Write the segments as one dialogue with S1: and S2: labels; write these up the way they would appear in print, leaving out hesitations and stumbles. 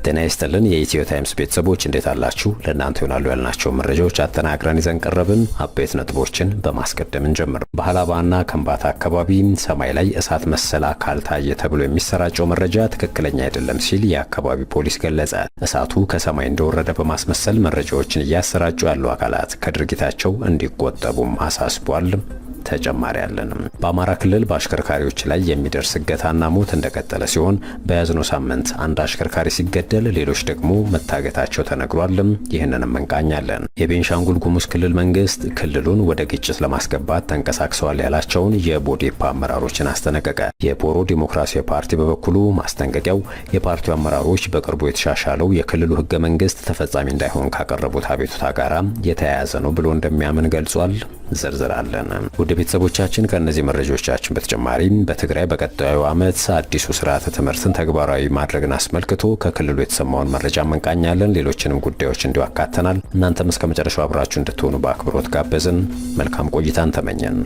S1: ጤና ይስጥልን የኢትዮ ታይምስ ቤተሰቦች እንዴት አላችሁ? ለእናንተ ይሆናሉ ያልናቸው መረጃዎች አጠናቅረን ይዘን ቀረብን። አበይት ነጥቦችን በማስቀደም እንጀምር። በሃላባና ከምባታ አካባቢ ሰማይ ላይ እሳት መሰል አካል ታየ ተብሎ የሚሰራጨው መረጃ ትክክለኛ አይደለም ሲል የአካባቢ ፖሊስ ገለጸ። እሳቱ ከሰማይ እንደወረደ በማስመሰል መረጃዎችን እያሰራጩ ያሉ አካላት ከድርጊታቸው እንዲቆጠቡም አሳስቧል። ተጨማሪ ያለንም በአማራ ክልል በአሽከርካሪዎች ላይ የሚደርስ እገታና ሞት እንደቀጠለ ሲሆን በያዝነው ሳምንት አንድ አሽከርካሪ ሲገደል ሌሎች ደግሞ መታገታቸው ተነግሯል። ይህንንም እንቃኛለን። የቤንሻንጉል ጉሙዝ ክልል መንግስት ክልሉን ወደ ግጭት ለማስገባት ተንቀሳቅሰዋል ያላቸውን የቦዴፓ አመራሮችን አስጠነቀቀ። የቦሮ ዲሞክራሲያዊ ፓርቲ በበኩሉ ማስጠንቀቂያው የፓርቲው አመራሮች በቅርቡ የተሻሻለው የክልሉ ህገ መንግስት ተፈጻሚ እንዳይሆን ካቀረቡት አቤቱታ ጋር የተያያዘ ነው ብሎ እንደሚያምን ገልጿል። ዝርዝራለን። ውድ ቤተሰቦቻችን ከእነዚህ መረጃዎቻችን በተጨማሪም በትግራይ በቀጣዩ ዓመት አዲሱ ስርዓተ ትምህርትን ተግባራዊ ማድረግን አስመልክቶ ከክልሉ የተሰማውን መረጃ እንቃኛለን። ሌሎችንም ጉዳዮች እንዲሁ አካተናል። እናንተም እስከ መጨረሻው አብራችሁ እንድትሆኑ በአክብሮት ጋበዝን። መልካም ቆይታን ተመኘን።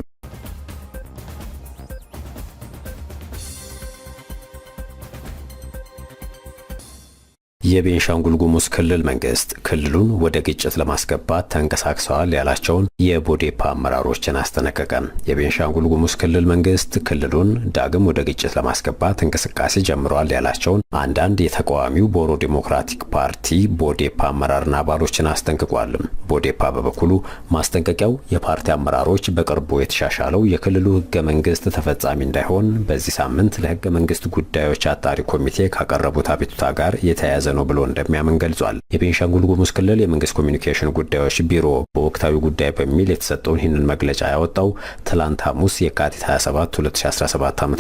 S1: የቤንሻንጉል ጉሙዝ ክልል መንግስት ክልሉን ወደ ግጭት ለማስገባት ተንቀሳቅሰዋል ያላቸውን የቦዴፓ አመራሮችን አስጠነቀቀ። የቤንሻንጉል ጉሙዝ ክልል መንግስት ክልሉን ዳግም ወደ ግጭት ለማስገባት እንቅስቃሴ ጀምረዋል ያላቸውን አንዳንድ የተቃዋሚው ቦሮ ዲሞክራቲክ ፓርቲ ቦዴፓ አመራርና አባሎችን አስጠንቅቋል። ቦዴፓ በበኩሉ ማስጠንቀቂያው የፓርቲ አመራሮች በቅርቡ የተሻሻለው የክልሉ ህገ መንግስት ተፈጻሚ እንዳይሆን በዚህ ሳምንት ለህገ መንግስት ጉዳዮች አጣሪ ኮሚቴ ካቀረቡት አቤቱታ ጋር የተያያዘ ነው ብሎ እንደሚያምን ገልጿል። የቤንሻንጉል ጉሙዝ ክልል የመንግስት ኮሚኒኬሽን ጉዳዮች ቢሮ በወቅታዊ ጉዳይ በሚል የተሰጠውን ይህንን መግለጫ ያወጣው ትላንት ሐሙስ የካቲት 27 2017 ዓ.ም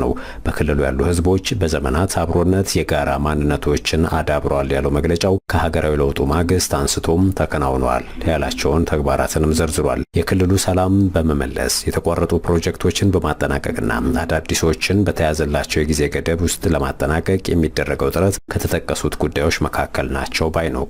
S1: ነው። በክልሉ ያሉ ህዝቦች በዘመናት አብሮነት የጋራ ማንነቶችን አዳብረዋል ያለው መግለጫው ከሀገራዊ ለውጡ ማግስት አንስቶም ተከናውነዋል ያላቸውን ተግባራትንም ዘርዝሯል። የክልሉ ሰላም በመመለስ የተቋረጡ ፕሮጀክቶችን በማጠናቀቅና አዳዲሶችን በተያዘላቸው የጊዜ ገደብ ውስጥ ለማጠናቀቅ የሚደረገው ጥረት ከተጠቀሱት ጉዳዮች መካከል ናቸው ባይ ነው።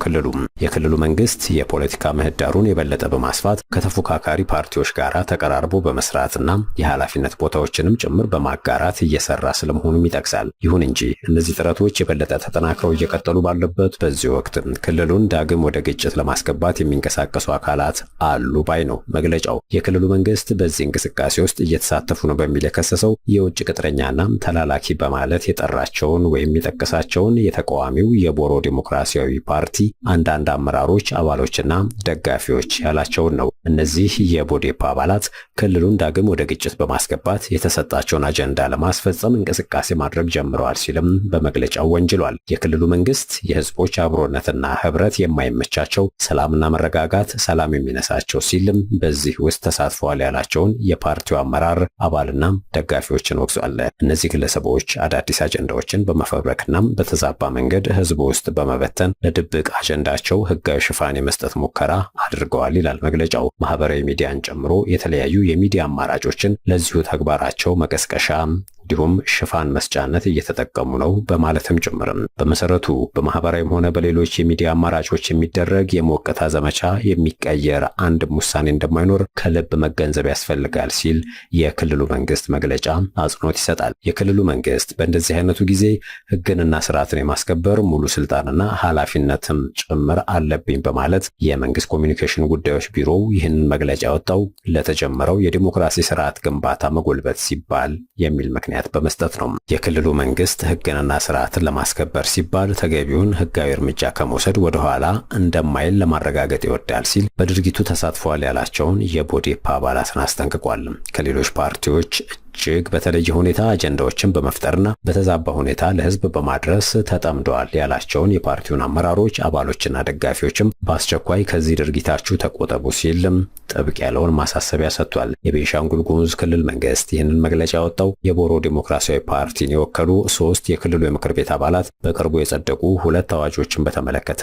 S1: የክልሉ መንግስት የፖለቲካ ምህዳሩን የበለጠ በማስፋት ከተፎካካሪ ፓርቲዎች ጋር ተቀራርቦ በመስራትና የኃላፊነት ቦታዎችንም ጭምር በማጋራት እየሰራ ስለመሆኑም ይጠቅሳል። ይሁን እንጂ እነዚህ ጥረቶች የበለጠ ተጠናክረው እየቀጠሉ ባለበት በዚህ ወቅት ክልሉን ዳግም ወደ ግጭት ለማስገባት የሚንቀሳቀሱ አካላት አሉ ባይ ነው መግለጫው። የክልሉ መንግስት በዚህ እንቅስቃሴ ውስጥ እየተሳተፉ ነው በሚል የከሰሰው የውጭ ቅጥረኛና ተላላኪ በማለት የጠራቸውን ወይም የጠቀሳቸውን የተቃዋሚው የቦሮ ዲሞክራሲያዊ ፓርቲ አንዳንድ አመራሮች፣ አባሎችና ደጋፊዎች ያላቸውን ነው። እነዚህ የቦዴፓ አባላት ክልሉን ዳግም ወደ ግጭት በማስገባት የተሰጣቸውን አጀንዳ ለማስፈጸም እንቅስቃሴ ማድረግ ጀምረዋል ሲልም በመግለጫው ወንጅሏል። የክልሉ መንግስት የህዝቦች አብሮነትና ህብረት የማይመቻቸው፣ ሰላምና መረጋጋት ሰላም የሚነሳቸው ሲልም በዚህ ውስጥ ተሳትፈዋል ያላቸውን የፓርቲው አመራር አባልና ደጋፊዎችን ወቅሷል። እነዚህ ግለሰቦች አዳዲስ አጀንዳዎችን በመፈብረክና በተዛባ መንገድ ህዝቡ ውስጥ በመበተን ለድብቅ አጀንዳቸው ህጋዊ ሽፋን የመስጠት ሙከራ አድርገዋል ይላል መግለጫው። ማህበራዊ ሚዲያን ጨምሮ የተለያዩ የሚዲያ አማራጮችን ለዚሁ ተግባራቸው መቀስቀሻ እንዲሁም ሽፋን መስጫነት እየተጠቀሙ ነው በማለትም ጭምርም በመሰረቱ በማህበራዊም ሆነ በሌሎች የሚዲያ አማራጮች የሚደረግ የሞቀታ ዘመቻ የሚቀየር አንድም ውሳኔ እንደማይኖር ከልብ መገንዘብ ያስፈልጋል ሲል የክልሉ መንግስት መግለጫ አጽንኦት ይሰጣል። የክልሉ መንግስት በእንደዚህ አይነቱ ጊዜ ህግንና ስርዓትን የማስከበር ሙሉ ስልጣንና ኃላፊነትም ጭምር አለብኝ በማለት የመንግስት ኮሚኒኬሽን ጉዳዮች ቢሮው ይህንን መግለጫ ያወጣው ለተጀመረው የዲሞክራሲ ስርዓት ግንባታ መጎልበት ሲባል የሚል ምክንያት በመስጠት ነው። የክልሉ መንግስት ህግንና ስርዓትን ለማስከበር ሲባል ተገቢውን ህጋዊ እርምጃ ከመውሰድ ወደ ኋላ እንደማይል ለማረጋገጥ ይወዳል ሲል በድርጊቱ ተሳትፈዋል ያላቸውን የቦዴፓ አባላትን አስጠንቅቋል። ከሌሎች ፓርቲዎች እጅግ በተለየ ሁኔታ አጀንዳዎችን በመፍጠርና በተዛባ ሁኔታ ለህዝብ በማድረስ ተጠምደዋል ያላቸውን የፓርቲውን አመራሮች አባሎችና ደጋፊዎችም በአስቸኳይ ከዚህ ድርጊታችሁ ተቆጠቡ ሲልም ጥብቅ ያለውን ማሳሰቢያ ሰጥቷል። የቤንሻንጉል ጉሙዝ ክልል መንግስት ይህንን መግለጫ ያወጣው የቦሮ ዲሞክራሲያዊ ፓርቲን የወከሉ 3 የክልሉ የምክር ቤት አባላት በቅርቡ የጸደቁ 2 አዋጆችን በተመለከተ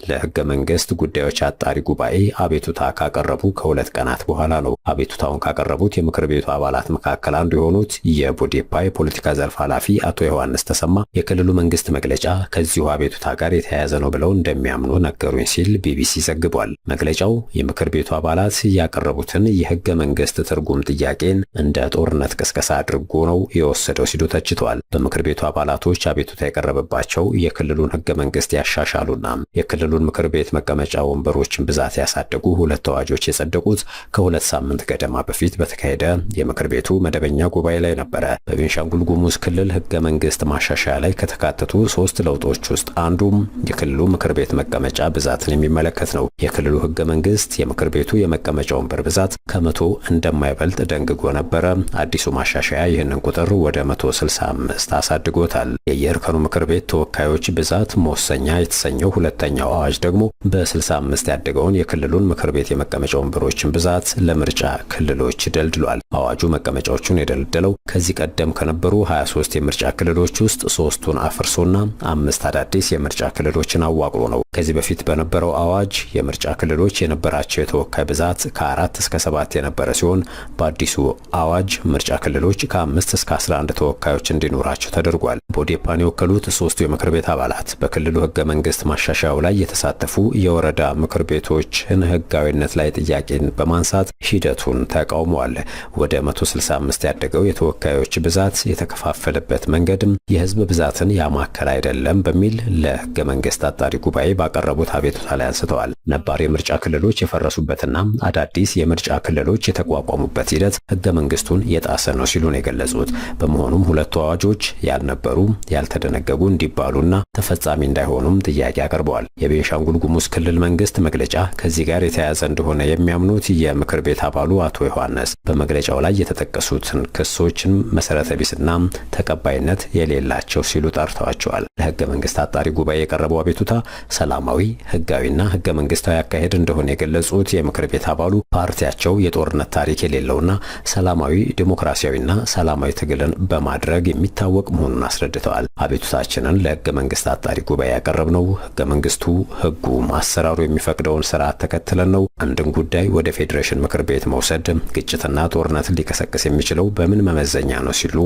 S1: ለህገ መንግስት ጉዳዮች አጣሪ ጉባኤ አቤቱታ ካቀረቡ ከ2 ቀናት በኋላ ነው። አቤቱታውን ካቀረቡት የምክር ቤቱ አባላት መካከል አንዱ የሆኑት የቦዴፓ የፖለቲካ ዘርፍ ኃላፊ አቶ ዮሐንስ ተሰማ የክልሉ መንግስት መግለጫ ከዚሁ አቤቱታ ጋር የተያያዘ ነው ብለው እንደሚያምኑ ነገሩኝ ሲል ቢቢሲ ዘግቧል። መግለጫው የምክር ቤቱ አባላት ያቀረቡትን የህገ መንግስት ትርጉም ጥያቄን እንደ ጦርነት ቅስቀሳ አድርጎ ነው የወሰደው ሲሉ ተችቷል። በምክር ቤቱ አባላቶች አቤቱታ የቀረበባቸው የክልሉን ህገ መንግስት ያሻሻሉና የክልሉን ምክር ቤት መቀመጫ ወንበሮችን ብዛት ያሳደጉ ሁለት አዋጆች የጸደቁት ከ2 ሳምንት ገደማ በፊት በተካሄደ የምክር ቤቱ መደበኛ ጉባኤ ላይ ነበረ። በቤንሻንጉል ጉሙዝ ክልል ህገ መንግስት ማሻሻያ ላይ ከተካተቱ 3 ለውጦች ውስጥ አንዱም የክልሉ ምክር ቤት መቀመጫ ብዛትን የሚመለከት ነው። የክልሉ ህገ መንግስት የምክር ቤቱ የመቀመጫ ወንበር ብዛት ከ100 እንደማይበልጥ ደንግጎ ነበረ። አዲሱ ማሻሻያ ይህንን ቁጥር ወደ 165 አሳድጎታል። የየእርከኑ ምክር ቤት ተወካዮች ብዛት መወሰኛ የተሰኘው ሁለተኛው አዋጅ ደግሞ በ65 ያደገውን የክልሉን ምክር ቤት የመቀመጫ ወንበሮችን ብዛት ለምርጫ ክልሎች ደልድሏል። አዋጁ መቀመጫዎቹን የደለደለው ከዚህ ቀደም ከነበሩ 23 የምርጫ ክልሎች ውስጥ 3ቱን አፍርሶና 5 አዳዲስ የምርጫ ክልሎችን አዋቅሮ ነው። ከዚህ በፊት በነበረው አዋጅ የምርጫ ክልሎች የነበራቸው የተወካይ ብዛት ከ4 እስከ 7 የነበረ ሲሆን በአዲሱ አዋጅ ምርጫ ክልሎች ከ5 እስከ 11 ተወካዮች እንዲኖራቸው ተደርጓል። ቦዴፓን የወከሉት 3ቱ የምክር ቤት አባላት በክልሉ ህገ መንግስት ማሻሻያው ላይ የተሳተፉ የወረዳ ምክር ቤቶችን ህጋዊነት ላይ ጥያቄን በማንሳት ሂደቱን ተቃውመዋል። ወደ 165 ያደገው የተወካዮች ብዛት የተከፋፈለበት መንገድም የህዝብ ብዛትን ያማከለ አይደለም በሚል ለህገ መንግስት አጣሪ ጉባኤ ባቀረቡት አቤቱታ ላይ አንስተዋል። ነባር የምርጫ ክልሎች የፈረሱበትና አዳዲስ የምርጫ ክልሎች የተቋቋሙበት ሂደት ህገ መንግስቱን የጣሰ ነው ሲሉ ነው የገለጹት። በመሆኑም ሁለቱ አዋጆች ያልነበሩ ያልተደነገጉ እንዲባሉና ተፈጻሚ እንዳይሆኑም ጥያቄ አቅርበዋል። የቤንሻንጉል ጉሙዝ ክልል መንግስት መግለጫ ከዚህ ጋር የተያያዘ እንደሆነ የሚያምኑት የምክር ቤት አባሉ አቶ ዮሐንስ በመግለጫው ላይ የተጠቀሱትን ክሶችን መሰረተ ቢስና ተቀባይነት የሌላቸው ሲሉ ጠርተዋቸዋል። ለህገ መንግስት አጣሪ ጉባኤ የቀረበው አቤቱታ ሰላማዊ፣ ህጋዊና ህገ መንግስታዊ አካሄድ እንደሆነ የገለጹት የምክር ቤት አባሉ ፓርቲያቸው የጦርነት ታሪክ የሌለውና ሰላማዊ፣ ዲሞክራሲያዊና ሰላማዊ ትግልን በማድረግ የሚታወቅ መሆኑን አስረድተዋል። አቤቱታችንን ለህገ መንግስት አጣሪ ጉባኤ ያቀረብነው ህገ መንግስቱ ህጉ አሰራሩ የሚፈቅደውን ስርዓት ተከትለን ነው። አንድን ጉዳይ ወደ ፌዴሬሽን ምክር ቤት መውሰድ ግጭትና ጦርነትን ሊቀሰቅስ የሚችለው በምን መመዘኛ ነው ሲሉ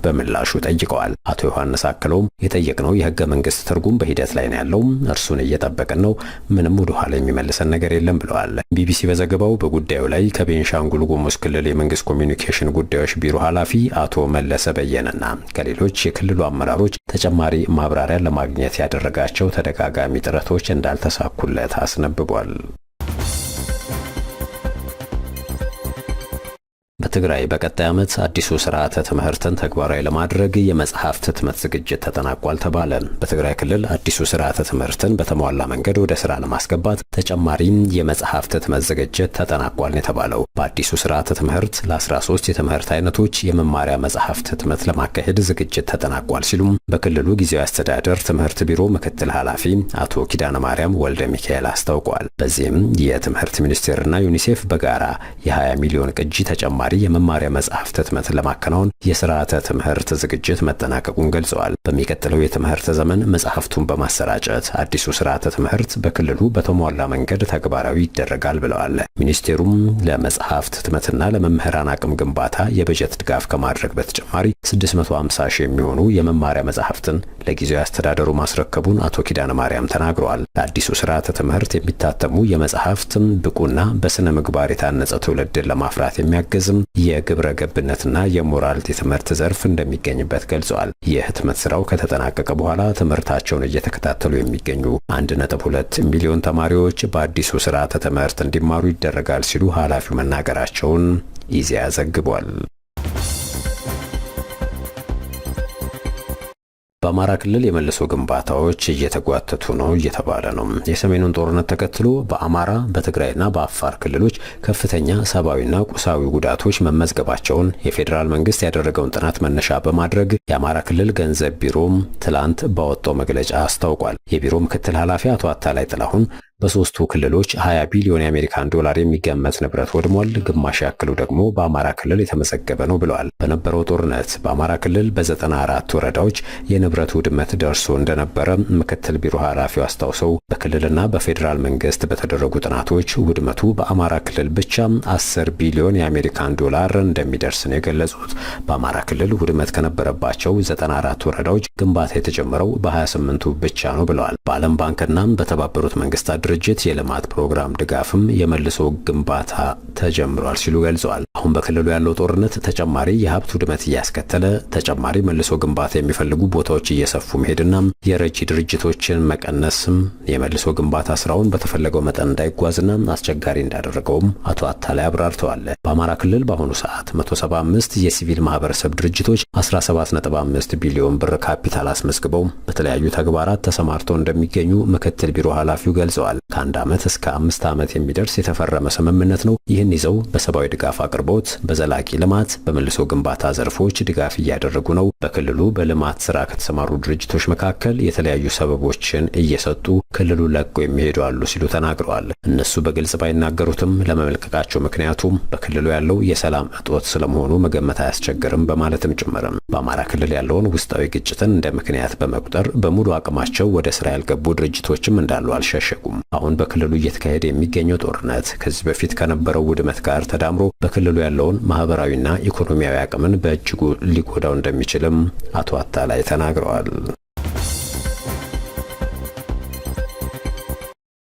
S1: በምላሹ ጠይቀዋል። አቶ ዮሐንስ አክለውም የጠየቅነው የህገ መንግስት ትርጉም በሂደት ላይ ነው ያለው፣ እርሱን እየጠበቅን ነው፣ ምንም ወደ ኋላ የሚመልሰን ነገር የለም ብለዋል። ቢቢሲ በዘገባው በጉዳዩ ላይ ከቤንሻንጉል ጉሙዝ ክልል የመንግስት ኮሚኒኬሽን ጉዳዮች ቢሮ ኃላፊ አቶ መለሰ በየነና ከሌሎች የክልሉ አመራሮች ተጨማሪ ማብራሪያ ለማግኘት ያደረጋቸው ተደጋጋሚ ጥረቶች እንዳልተሳኩለት አስነብቧል። በትግራይ በቀጣይ ዓመት አዲሱ ስርዓተ ትምህርትን ተግባራዊ ለማድረግ የመጽሐፍት ህትመት ዝግጅት ተጠናቋል ተባለ። በትግራይ ክልል አዲሱ ስርዓተ ትምህርትን በተሟላ መንገድ ወደ ስራ ለማስገባት ተጨማሪም የመጽሐፍት ህትመት ዝግጅት ተጠናቋል የተባለው በአዲሱ ስርዓተ ትምህርት ለ13 የትምህርት አይነቶች የመማሪያ መጽሐፍት ህትመት ለማካሄድ ዝግጅት ተጠናቋል ሲሉም በክልሉ ጊዜያዊ አስተዳደር ትምህርት ቢሮ ምክትል ኃላፊ አቶ ኪዳነ ማርያም ወልደ ሚካኤል አስታውቀዋል። በዚህም የትምህርት ሚኒስቴርና ዩኒሴፍ በጋራ የ20 ሚሊዮን ቅጂ ተጨማሪ የመማሪያ መጽሐፍት ህትመት ለማከናወን የስርዓተ ትምህርት ዝግጅት መጠናቀቁን ገልጸዋል። በሚቀጥለው የትምህርት ዘመን መጽሐፍቱን በማሰራጨት አዲሱ ስርዓተ ትምህርት በክልሉ በተሟላ መንገድ ተግባራዊ ይደረጋል ብለዋል። ሚኒስቴሩም ለመጽሐፍት ህትመትና ለመምህራን አቅም ግንባታ የበጀት ድጋፍ ከማድረግ በተጨማሪ 650 ሺህ የሚሆኑ የመማሪያ መጽሐፍትን ለጊዜያዊ አስተዳደሩ ማስረከቡን አቶ ኪዳነ ማርያም ተናግረዋል። ለአዲሱ ስርዓተ ትምህርት የሚታተሙ የመጽሐፍትም ብቁና በስነ ምግባር የታነጸ ትውልድን ለማፍራት የሚያገዝም የግብረ ገብነትና የሞራል የትምህርት ዘርፍ እንደሚገኝበት ገልጸዋል። የህትመት ስራው ከተጠናቀቀ በኋላ ትምህርታቸውን እየተከታተሉ የሚገኙ 1.2 ሚሊዮን ተማሪዎች በአዲሱ ስርዓተ ትምህርት እንዲማሩ ይደረጋል ሲሉ ኃላፊው መናገራቸውን ኢዜአ ዘግቧል። በአማራ ክልል የመልሶ ግንባታዎች እየተጓተቱ ነው እየተባለ ነው። የሰሜኑን ጦርነት ተከትሎ በአማራ በትግራይና በአፋር ክልሎች ከፍተኛ ሰብአዊና ቁሳዊ ጉዳቶች መመዝገባቸውን የፌዴራል መንግስት ያደረገውን ጥናት መነሻ በማድረግ የአማራ ክልል ገንዘብ ቢሮም ትላንት ባወጣው መግለጫ አስታውቋል። የቢሮ ምክትል ኃላፊ አቶ አታላይ ጥላሁን በሶስቱ ክልሎች 20 ቢሊዮን የአሜሪካን ዶላር የሚገመት ንብረት ወድሟል። ግማሽ ያክሉ ደግሞ በአማራ ክልል የተመዘገበ ነው ብለዋል። በነበረው ጦርነት በአማራ ክልል በ94 ወረዳዎች የንብረት ውድመት ደርሶ እንደነበረ ምክትል ቢሮ ኃላፊው አስታውሰው በክልልና በፌዴራል መንግስት በተደረጉ ጥናቶች ውድመቱ በአማራ ክልል ብቻ 10 ቢሊዮን የአሜሪካን ዶላር እንደሚደርስ ነው የገለጹት። በአማራ ክልል ውድመት ከነበረባቸው 94 ወረዳዎች ግንባታ የተጀመረው በ28ቱ ብቻ ነው ብለዋል። በዓለም ባንክና በተባበሩት መንግስታት ድርጅት የልማት ፕሮግራም ድጋፍም የመልሶ ግንባታ ተጀምሯል ሲሉ ገልጸዋል። አሁን በክልሉ ያለው ጦርነት ተጨማሪ የሀብት ውድመት እያስከተለ ተጨማሪ መልሶ ግንባታ የሚፈልጉ ቦታዎች እየሰፉ መሄድና የረጂ ድርጅቶችን መቀነስም የመልሶ ግንባታ ስራውን በተፈለገው መጠን እንዳይጓዝና አስቸጋሪ እንዳደረገውም አቶ አታላይ አብራርተዋል። በአማራ ክልል በአሁኑ ሰዓት 175 የሲቪል ማህበረሰብ ድርጅቶች 17.5 ቢሊዮን ብር ካፒታል አስመዝግበው በተለያዩ ተግባራት ተሰማርተው እንደሚገኙ ምክትል ቢሮ ኃላፊው ገልጸዋል። ከ1 ዓመት እስከ 5 ዓመት የሚደርስ የተፈረመ ስምምነት ነው። ይህን ይዘው በሰብአዊ ድጋፍ አቅርቦት፣ በዘላቂ ልማት፣ በመልሶ ግንባታ ዘርፎች ድጋፍ እያደረጉ ነው። በክልሉ በልማት ስራ ከተሰማሩ ድርጅቶች መካከል የተለያዩ ሰበቦችን እየሰጡ ክልሉ ለቀው የሚሄዱ አሉ ሲሉ ተናግረዋል። እነሱ በግልጽ ባይናገሩትም ለመመልቀቃቸው ምክንያቱም በክልሉ ያለው የሰላም እጦት ስለመሆኑ መገመት አያስቸግርም በማለትም ጭምርም በአማራ ክልል ያለውን ውስጣዊ ግጭትን እንደ ምክንያት በመቁጠር በሙሉ አቅማቸው ወደ ስራ ያልገቡ ድርጅቶችም እንዳሉ አልሸሸጉም። አሁን በክልሉ እየተካሄደ የሚገኘው ጦርነት ከዚህ በፊት ከነበረው ውድመት ጋር ተዳምሮ በክልሉ ያለውን ማህበራዊና ኢኮኖሚያዊ አቅምን በእጅጉ ሊጎዳው እንደሚችልም አቶ አታላይ ተናግረዋል።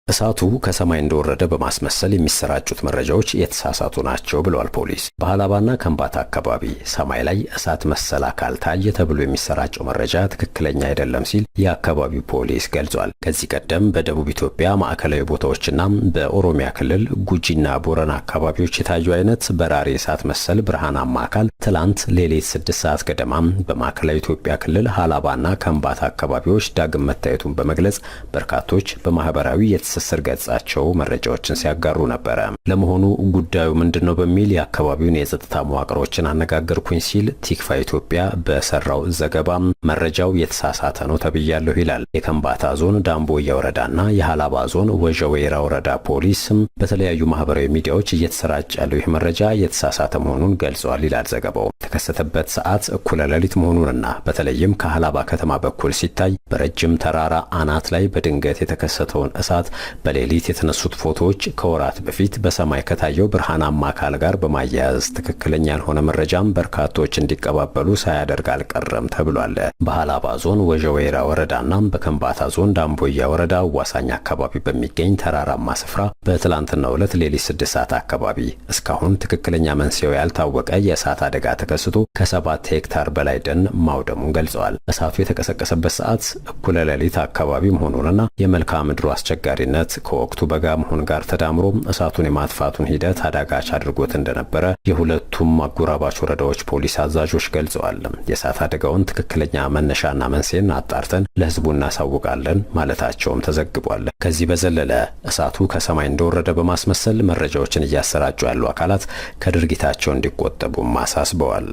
S1: እሳቱ ከሰማይ እንደወረደ በማስመሰል የሚሰራጩት መረጃዎች የተሳሳቱ ናቸው ብለዋል ፖሊስ። በሃላባና ከምባታ አካባቢ ሰማይ ላይ እሳት መሰል አካል ታየ ተብሎ የሚሰራጨው መረጃ ትክክለኛ አይደለም ሲል የአካባቢው ፖሊስ ገልጿል። ከዚህ ቀደም በደቡብ ኢትዮጵያ ማዕከላዊ ቦታዎችና በኦሮሚያ ክልል ጉጂና ቦረና አካባቢዎች የታዩ አይነት በራሪ እሳት መሰል ብርሃናማ አካል ትላንት ሌሊት 6 ሰዓት ገደማ በማዕከላዊ ኢትዮጵያ ክልል ሃላባና ከምባታ አካባቢዎች ዳግም መታየቱን በመግለጽ በርካቶች በማህበራዊ ስር ገጻቸው መረጃዎችን ሲያጋሩ ነበረ። ለመሆኑ ጉዳዩ ምንድነው በሚል የአካባቢውን የጸጥታ መዋቅሮችን አነጋገርኩኝ ሲል ቲክፋ ኢትዮጵያ በሰራው ዘገባ መረጃው የተሳሳተ ነው ተብያለሁ ይላል። የከምባታ ዞን ዳምቦያ ወረዳና የሃላባ ዞን ወጀዌራ ወረዳ ፖሊስ በተለያዩ ማህበራዊ ሚዲያዎች እየተሰራጨ ያለው ይህ መረጃ የተሳሳተ መሆኑን ገልጸዋል ይላል ዘገባው። የተከሰተበት ሰዓት እኩለ ሌሊት መሆኑንና በተለይም ከሃላባ ከተማ በኩል ሲታይ በረጅም ተራራ አናት ላይ በድንገት የተከሰተውን እሳት በሌሊት የተነሱት ፎቶዎች ከወራት በፊት በሰማይ ከታየው ብርሃናማ አካል ጋር በማያያዝ ትክክለኛ ያልሆነ መረጃም በርካቶች እንዲቀባበሉ ሳያደርግ አልቀረም ተብሏል። በሃላባ ዞን ወጀዌራ ወረዳና በከምባታ ዞን ዳምቦያ ወረዳ አዋሳኝ አካባቢ በሚገኝ ተራራማ ስፍራ በትላንትናው ዕለት ሌሊት 6 ሰዓት አካባቢ እስካሁን ትክክለኛ መንስኤው ያልታወቀ የእሳት አደጋ ተከስቶ ከ7 ሄክታር በላይ ደን ማውደሙን ገልጸዋል። እሳቱ የተቀሰቀሰበት ሰዓት እኩለ ሌሊት አካባቢ መሆኑንና የመልክዓ ምድሩ አስቸጋሪነት ከወቅቱ በጋ መሆን ጋር ተዳምሮ እሳቱን የማጥፋቱን ሂደት አዳጋች አድርጎት እንደነበረ የሁለቱም አጎራባች ወረዳዎች ፖሊስ አዛዦች ገልጸዋል። የእሳት አደጋውን ትክክለኛ መነሻና መንስኤን አጣርተን ለሕዝቡ እናሳውቃለን ማለታቸውም ተዘግቧል። ከዚህ በዘለለ እሳቱ ከሰማይ እንደወረደ በማስመሰል መረጃዎችን እያሰራጩ ያሉ አካላት ከድርጊታቸው እንዲቆጠቡም አሳስበዋል።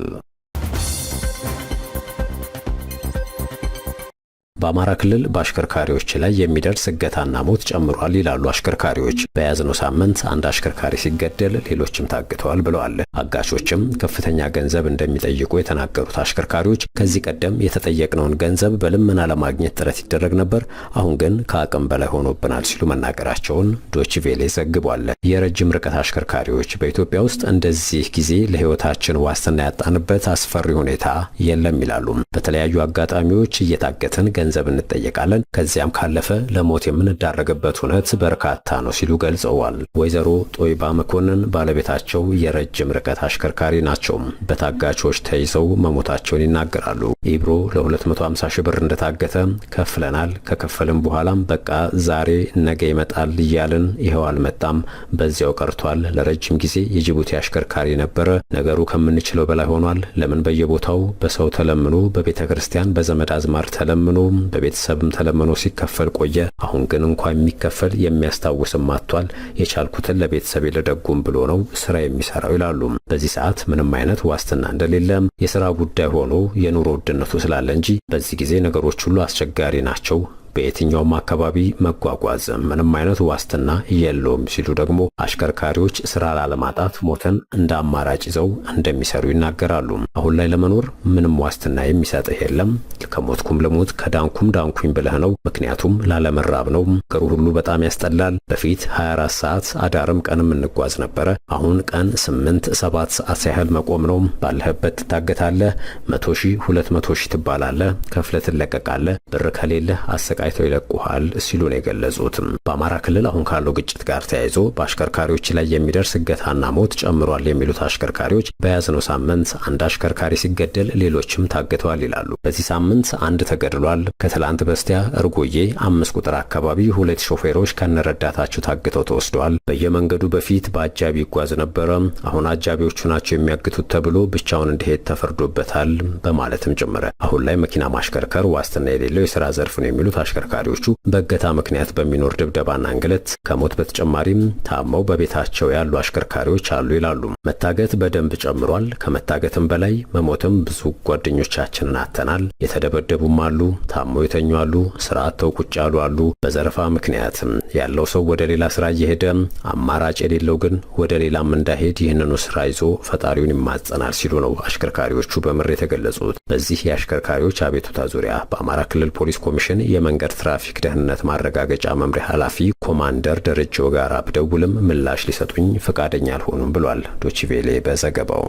S1: በአማራ ክልል በአሽከርካሪዎች ላይ የሚደርስ እገታና ሞት ጨምሯል ይላሉ አሽከርካሪዎች። በያዝነው ሳምንት አንድ አሽከርካሪ ሲገደል ሌሎችም ታግተዋል ብለዋል። አጋቾችም ከፍተኛ ገንዘብ እንደሚጠይቁ የተናገሩት አሽከርካሪዎች ከዚህ ቀደም የተጠየቅነውን ገንዘብ በልመና ለማግኘት ጥረት ይደረግ ነበር፣ አሁን ግን ከአቅም በላይ ሆኖብናል ሲሉ መናገራቸውን ዶችቬሌ ዘግቧል። የረጅም ርቀት አሽከርካሪዎች በኢትዮጵያ ውስጥ እንደዚህ ጊዜ ለሕይወታችን ዋስትና ያጣንበት አስፈሪ ሁኔታ የለም ይላሉ። በተለያዩ አጋጣሚዎች እየታገትን ገንዘብ እንጠየቃለን፣ ከዚያም ካለፈ ለሞት የምንዳረግበት ሁኔታ በርካታ ነው ሲሉ ገልጸዋል። ወይዘሮ ጦይባ መኮንን ባለቤታቸው የረጅም ርቀት አሽከርካሪ ናቸው። በታጋቾች ተይዘው መሞታቸውን ይናገራሉ። ኢብሮ ለ250 ሺህ ብር እንደታገተ ከፍለናል። ከከፈልም በኋላም በቃ ዛሬ ነገ ይመጣል እያልን ይኸው አልመጣም፣ በዚያው ቀርቷል። ለረጅም ጊዜ የጅቡቲ አሽከርካሪ ነበረ። ነገሩ ከምንችለው በላይ ሆኗል። ለምን በየቦታው በሰው ተለምኖ፣ በቤተ ክርስቲያን በዘመድ አዝማር ተለምኖ፣ በቤተሰብም ተለምኖ ሲከፈል ቆየ። አሁን ግን እንኳን የሚከፈል የሚያስታውስም አጥቷል። የቻልኩትን ለቤተሰብ ለደጉም ብሎ ነው ስራ የሚሰራው ይላሉ። በዚህ ሰዓት ምንም አይነት ዋስትና እንደሌለም የሥራ ጉዳይ ሆኖ የኑሮ ውድነቱ ስላለ እንጂ በዚህ ጊዜ ነገሮች ሁሉ አስቸጋሪ ናቸው በየትኛውም አካባቢ መጓጓዝ ምንም አይነት ዋስትና የለውም ሲሉ ደግሞ አሽከርካሪዎች ስራ ላለማጣት ሞትን እንደ አማራጭ ይዘው እንደሚሰሩ ይናገራሉ። አሁን ላይ ለመኖር ምንም ዋስትና የሚሰጥህ የለም። ከሞትኩም ልሙት ከዳንኩም ዳንኩኝ ብለህ ነው። ምክንያቱም ላለመራብ ነው። ነገሩ ሁሉ በጣም ያስጠላል። በፊት 24 ሰዓት አዳርም ቀንም እንጓዝ ነበረ። አሁን ቀን 8-7 ሰዓት ያህል መቆም ነው። ባለህበት ትታገታለህ። 100 ሺህ 200 ሺህ ትባላለህ። ከፍለህ ትለቀቃለህ። ብር ከሌለህ አሰቃይተው ይለቁሃል ሲሉ ነው የገለጹት። በአማራ ክልል አሁን ካለው ግጭት ጋር ተያይዞ በአሽከርካሪዎች ላይ የሚደርስ እገታና ሞት ጨምሯል የሚሉት አሽከርካሪዎች በያዝነው ሳምንት አንድ አሽከርካሪ ሲገደል ሌሎችም ታግተዋል ይላሉ። በዚህ ሳምንት አንድ ተገድሏል። ከትላንት በስቲያ እርጎዬ 5 ቁጥር አካባቢ 2 ሾፌሮች ከነረዳታቸው ታግተው ተወስደዋል። በየመንገዱ በፊት በአጃቢ ይጓዝ ነበረ። አሁን አጃቢዎቹ ናቸው የሚያግቱት ተብሎ ብቻውን እንዲሄድ ተፈርዶበታል በማለትም ጭምረ። አሁን ላይ መኪና ማሽከርከር ዋስትና የሌለው የሥራ ዘርፍ ነው የሚሉት አሽከርካሪዎቹ በእገታ ምክንያት በሚኖር ድብደባና እንግልት ከሞት በተጨማሪም ታመው በቤታቸው ያሉ አሽከርካሪዎች አሉ ይላሉ። መታገት በደንብ ጨምሯል። ከመታገትም በላይ መሞትም ብዙ ጓደኞቻችንን አተናል። የተደበደቡም አሉ፣ ታመው የተኙ አሉ፣ ስራ አጥተው ቁጭ ያሉ አሉ። በዘረፋ ምክንያት ያለው ሰው ወደ ሌላ ስራ እየሄደ አማራጭ የሌለው ግን ወደ ሌላም እንዳይሄድ ይህንኑ ስራ ይዞ ፈጣሪውን ይማጸናል ሲሉ ነው አሽከርካሪዎቹ በምሬት የተገለጹት። በዚህ የአሽከርካሪዎች አቤቱታ ዙሪያ በአማራ ክልል ፖሊስ ኮሚሽን የመንገድ ትራፊክ ደህንነት ማረጋገጫ መምሪያ ኃላፊ ኮማንደር ደረጃው ጋር ብደውልም ምላሽ ሊሰጡኝ ፈቃደኛ አልሆኑም ብሏል ዶችቬሌ በዘገባው።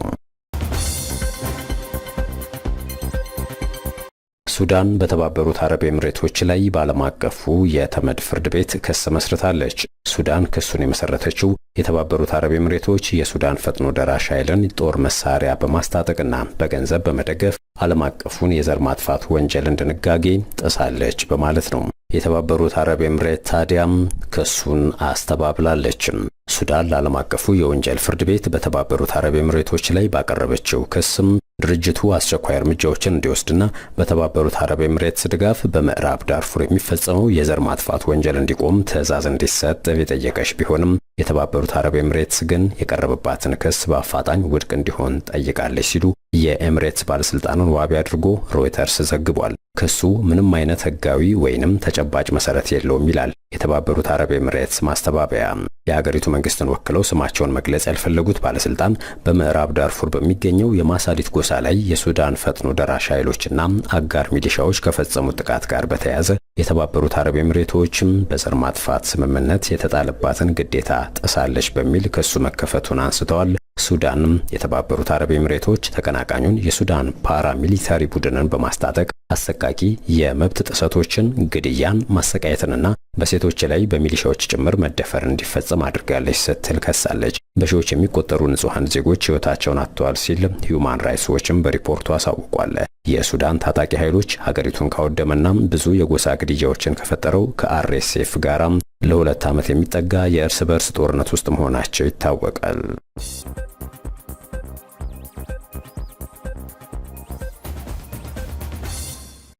S1: ሱዳን በተባበሩት አረብ ኤምሬቶች ላይ በዓለም አቀፉ የተመድ ፍርድ ቤት ክስ መስርታለች። ሱዳን ክሱን የመሰረተችው የተባበሩት አረብ ኤምሬቶች የሱዳን ፈጥኖ ደራሽ ኃይልን ጦር መሳሪያ በማስታጠቅና በገንዘብ በመደገፍ ዓለም አቀፉን የዘር ማጥፋት ወንጀልን ድንጋጌ ጥሳለች በማለት ነው። የተባበሩት አረብ ኤምሬት ታዲያም ክሱን አስተባብላለችም። ሱዳን ለዓለም አቀፉ የወንጀል ፍርድ ቤት በተባበሩት አረብ ኤምሬቶች ላይ ባቀረበችው ክስም ድርጅቱ አስቸኳይ እርምጃዎችን እንዲወስድና በተባበሩት አረብ ኤምሬትስ ድጋፍ በምዕራብ ዳርፉር የሚፈጸመው የዘር ማጥፋት ወንጀል እንዲቆም ትዕዛዝ እንዲሰጥ የጠየቀች ቢሆንም የተባበሩት አረብ ኤምሬትስ ግን የቀረበባትን ክስ በአፋጣኝ ውድቅ እንዲሆን ጠይቃለች ሲሉ የኤምሬትስ ባለስልጣኑን ዋቢ አድርጎ ሮይተርስ ዘግቧል። ክሱ ምንም አይነት ህጋዊ ወይንም ተጨባጭ መሰረት የለውም ይላል የተባበሩት አረብ ኤምሬትስ ማስተባበያ። የሀገሪቱ መንግስትን ወክለው ስማቸውን መግለጽ ያልፈለጉት ባለስልጣን በምዕራብ ዳርፉር በሚገኘው የማሳሊት ጎሳ ላይ የሱዳን ፈጥኖ ደራሽ ኃይሎችና አጋር ሚሊሻዎች ከፈጸሙት ጥቃት ጋር በተያያዘ የተባበሩት አረብ ኤምሬቶችም በዘር ማጥፋት ስምምነት የተጣለባትን ግዴታ ጥሳለች በሚል ክሱ መከፈቱን አንስተዋል። ሱዳንም የተባበሩት አረብ ኤምሬቶች ተቀናቃኙን የሱዳን ፓራ ሚሊታሪ ቡድንን በማስታጠቅ አሰቃቂ የመብት ጥሰቶችን፣ ግድያን፣ ማሰቃየትንና በሴቶች ላይ በሚሊሻዎች ጭምር መደፈር እንዲፈጸም አድርጋለች ስትል ከሳለች። በሺዎች የሚቆጠሩ ንጹሐን ዜጎች ሕይወታቸውን አጥተዋል ሲል ሂዩማን ራይትስ ዎችም በሪፖርቱ አሳውቋል። የሱዳን ታጣቂ ኃይሎች ሀገሪቱን ካወደመና ብዙ የጎሳ ግድያዎችን ከፈጠረው ከአርኤስኤፍ ጋራም ለ2 ዓመት የሚጠጋ የእርስ በርስ ጦርነት ውስጥ መሆናቸው ይታወቃል።